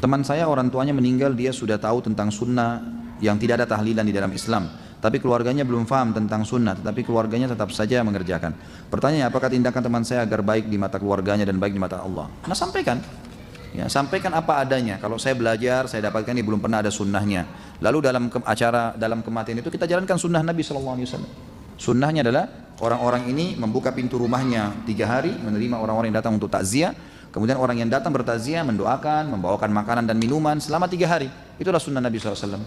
Teman saya orang tuanya meninggal, dia sudah tahu tentang sunnah yang tidak ada tahlilan di dalam Islam. Tapi keluarganya belum paham tentang sunnah, tetapi keluarganya tetap saja mengerjakan. Pertanyaannya, apakah tindakan teman saya agar baik di mata keluarganya dan baik di mata Allah? Nah, sampaikan. Ya, sampaikan apa adanya. Kalau saya belajar, saya dapatkan ini belum pernah ada sunnahnya. Lalu dalam acara dalam kematian itu kita jalankan sunnah Nabi SAW. Sunnahnya adalah orang-orang ini membuka pintu rumahnya 3 hari, menerima orang-orang yang datang untuk takziah. Kemudian orang yang datang bertakziah mendoakan, membawakan makanan dan minuman selama 3 hari. Itulah sunnah Nabi SAW.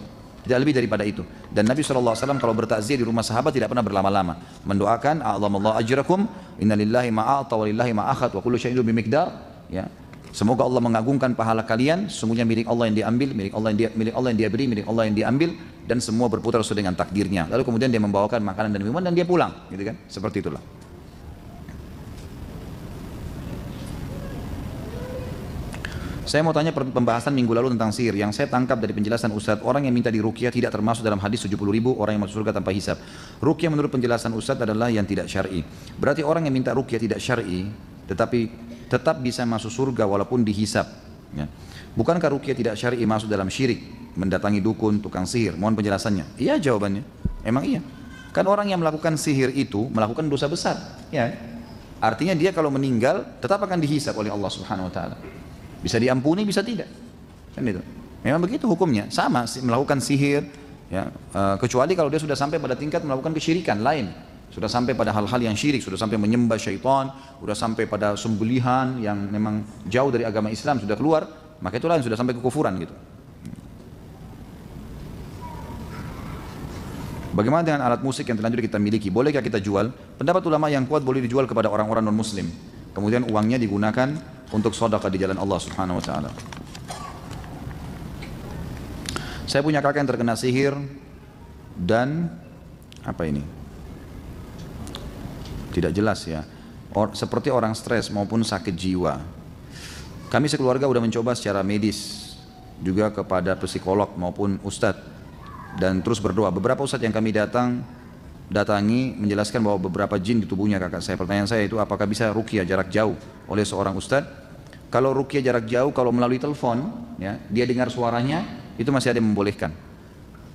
Tidak lebih daripada itu. Dan Nabi SAW kalau bertakziah di rumah sahabat tidak pernah berlama-lama. Mendoakan, a'lamallahu ajrakum, innalillahi ma'a'ta walillahi ma'akhat wa kullu syai'in bimiqdar. Ya. Semoga Allah mengagungkan pahala kalian. Sesungguhnya milik Allah yang diambil, milik Allah yang dia beri, milik Allah yang diambil, dan semua berputar sesuai dengan takdirnya. Lalu kemudian dia membawakan makanan dan minuman dan dia pulang, gitu kan? Seperti itulah. Saya mau tanya pembahasan minggu lalu tentang sihir. Yang saya tangkap dari penjelasan Ustadz, orang yang minta diruqyah tidak termasuk dalam hadis 70.000 orang yang masuk surga tanpa hisab. Ruqyah menurut penjelasan Ustadz adalah yang tidak syar'i. Berarti orang yang minta ruqyah tidak syar'i, tetapi tetap bisa masuk surga walaupun dihisab. Ya. Bukankah ruqyah tidak syar'i masuk dalam syirik, mendatangi dukun, tukang sihir? Mohon penjelasannya. Iya jawabannya. Emang iya. Kan orang yang melakukan sihir itu melakukan dosa besar. Ya. Artinya dia kalau meninggal tetap akan dihisab oleh Allah Subhanahu Wa Taala. Bisa diampuni, bisa tidak. Kan itu. Memang begitu hukumnya. Sama melakukan sihir, ya, kecuali kalau dia sudah sampai pada tingkat melakukan kesyirikan lain. Sudah sampai pada hal-hal yang syirik, sudah sampai menyembah syaitan, sudah sampai pada sembelihan yang memang jauh dari agama Islam, sudah keluar, maka itulah yang sudah sampai kekufuran gitu. Bagaimana dengan alat musik yang terlanjur kita miliki? Bolehkah kita jual? Pendapat ulama yang kuat boleh dijual kepada orang-orang non-muslim. Kemudian uangnya digunakan untuk sedekah di jalan Allah Subhanahu Wa Taala. Saya punya kakak yang terkena sihir dan apa ini? Tidak jelas ya. Seperti orang stres maupun sakit jiwa. Kami sekeluarga sudah mencoba secara medis juga kepada psikolog maupun ustadz dan terus berdoa. Beberapa ustadz yang kami datangi menjelaskan bahwa beberapa jin di tubuhnya kakak saya. Pertanyaan saya itu apakah bisa ruqyah jarak jauh oleh seorang ustadz? Kalau ruqyah jarak jauh, kalau melalui telepon, ya, dia dengar suaranya, itu masih ada yang membolehkan.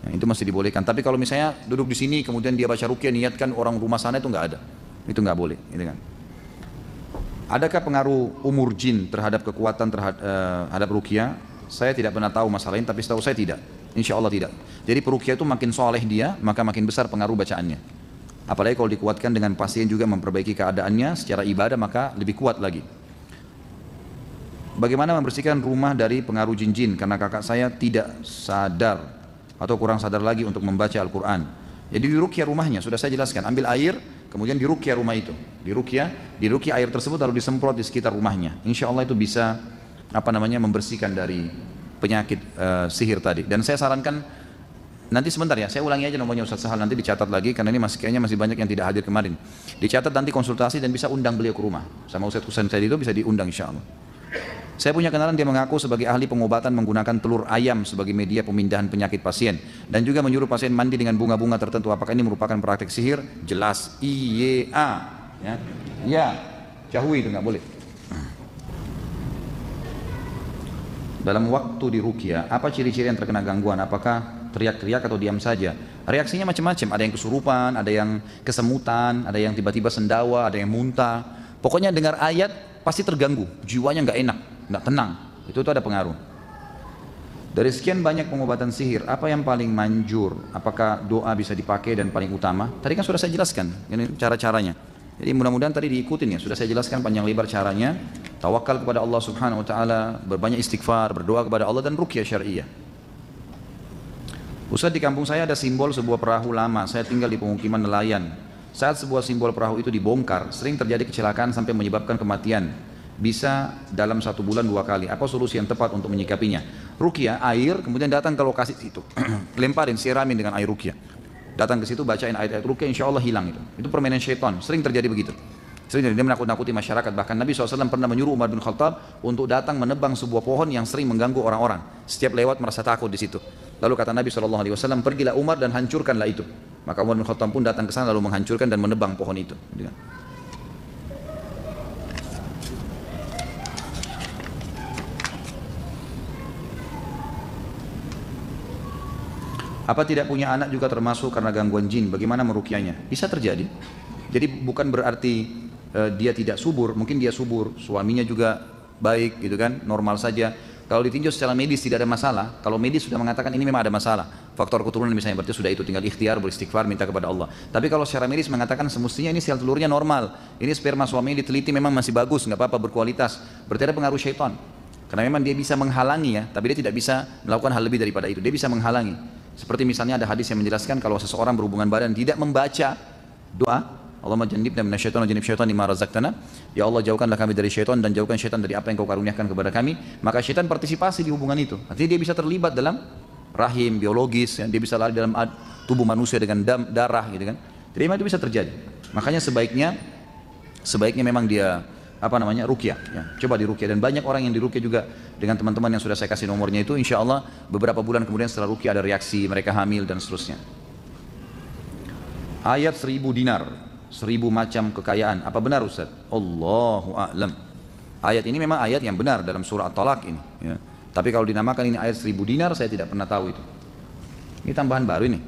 Ya, itu masih dibolehkan. Tapi kalau misalnya duduk di sini, kemudian dia baca ruqyah, niatkan orang rumah sana, itu nggak ada. Itu nggak boleh. Gitu kan. Adakah pengaruh umur jin terhadap kekuatan terhadap ruqyah? Saya tidak pernah tahu masalah ini, tapi setahu saya tidak. Insya Allah tidak. Jadi peruqyah itu makin soleh dia, maka makin besar pengaruh bacaannya. Apalagi kalau dikuatkan dengan pasien juga memperbaiki keadaannya secara ibadah, maka lebih kuat lagi. Bagaimana membersihkan rumah dari pengaruh jin-jin? Karena kakak saya tidak sadar atau kurang sadar lagi untuk membaca Al-Quran. Jadi diruqyah rumahnya, sudah saya jelaskan. Ambil air, kemudian diruqyah rumah itu. Diruqyah air tersebut lalu disemprot di sekitar rumahnya. Insya Allah itu bisa membersihkan dari penyakit sihir tadi. Dan saya sarankan nanti sebentar ya, saya ulangi aja nomornya Ustaz Sahal, nanti dicatat lagi karena ini kayaknya masih banyak yang tidak hadir kemarin. Dicatat nanti konsultasi dan bisa undang beliau ke rumah. Sama Ustaz Husain tadi itu bisa diundang insya Allah. Saya punya kenalan dia mengaku sebagai ahli pengobatan menggunakan telur ayam sebagai media pemindahan penyakit pasien dan juga menyuruh pasien mandi dengan bunga-bunga tertentu. Apakah ini merupakan praktek sihir? Jelas. Iya. Ya. Ya. Jauhi itu nggak boleh. Dalam waktu di ruqyah, apa ciri-ciri yang terkena gangguan? Apakah teriak-teriak atau diam saja? Reaksinya macam-macam. Ada yang kesurupan, ada yang kesemutan, ada yang tiba-tiba sendawa, ada yang muntah. Pokoknya dengar ayat pasti terganggu, jiwanya nggak enak, nggak tenang. Itu ada pengaruh. Dari sekian banyak pengobatan sihir, apa yang paling manjur? Apakah doa bisa dipakai dan paling utama? Tadi kan sudah saya jelaskan, ini cara-caranya. Jadi mudah-mudahan tadi diikutin ya, sudah saya jelaskan panjang lebar caranya. Tawakal kepada Allah Subhanahu Wa Taala, berbanyak istighfar, berdoa kepada Allah dan ruqyah syariah. Ustaz, di kampung saya ada simbol sebuah perahu lama. Saya tinggal di pemukiman nelayan. Saat sebuah simbol perahu itu dibongkar, sering terjadi kecelakaan sampai menyebabkan kematian. Bisa dalam 1 bulan 2 kali. Apa solusi yang tepat untuk menyikapinya? Ruqyah, air, kemudian datang ke lokasi itu, lemparin, siramin dengan air ruqyah. Datang ke situ, bacain ayat-ayat ruqyah, insya Allah hilang itu. Itu permainan syaitan, sering terjadi begitu. Sering dia menakut-nakuti masyarakat. Bahkan Nabi SAW pernah menyuruh Umar bin Khattab untuk datang menebang sebuah pohon yang sering mengganggu orang-orang. Setiap lewat merasa takut di situ. Lalu kata Nabi SAW, pergilah Umar dan hancurkanlah itu. Maka Umar bin Khattab pun datang ke sana lalu menghancurkan dan menebang pohon itu. Apa tidak punya anak juga termasuk karena gangguan jin? Bagaimana meruqyahnya? Bisa terjadi. Jadi bukan berarti dia tidak subur, mungkin dia subur, suaminya juga baik gitu kan, normal saja. Kalau ditinjau secara medis tidak ada masalah. Kalau medis sudah mengatakan ini memang ada masalah, faktor keturunan misalnya, berarti sudah itu tinggal ikhtiar, beristighfar, minta kepada Allah. Tapi kalau secara medis mengatakan semestinya ini sel telurnya normal, ini sperma suaminya diteliti memang masih bagus, nggak apa-apa, berkualitas, berarti ada pengaruh syaitan. Karena memang dia bisa menghalangi ya, tapi dia tidak bisa melakukan hal lebih daripada itu. Dia bisa menghalangi. Seperti misalnya ada hadis yang menjelaskan kalau seseorang berhubungan badan tidak membaca doa, Allahumma jannibna minasyaitonir rajim, syaitan lima razaqtana, ya Allah jauhkanlah kami dari syaitan dan jauhkan syaitan dari apa yang kau karuniakan kepada kami. Maka syaitan partisipasi di hubungan itu. Artinya dia bisa terlibat dalam rahim biologis, ya. Dia bisa lari dalam tubuh manusia dengan darah gitu kan. Jadi memang itu bisa terjadi. Makanya sebaiknya memang dia ruqyah ya. Coba diruqyah, dan banyak orang yang diruqyah juga dengan teman-teman yang sudah saya kasih nomornya itu, insya Allah beberapa bulan kemudian setelah ruqyah ada reaksi, mereka hamil dan seterusnya. Ayat 1000 dinar, 1000 macam kekayaan, apa benar Ustaz? Allahu a'lam. Ayat ini memang ayat yang benar dalam surah At-Talaq ini ya. Tapi kalau dinamakan ini ayat 1000 dinar, saya tidak pernah tahu itu. Ini tambahan baru ini.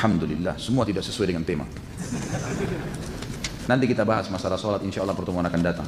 Alhamdulillah, semua tidak sesuai dengan tema. Nanti kita bahas masalah sholat, insya Allah pertemuan akan datang.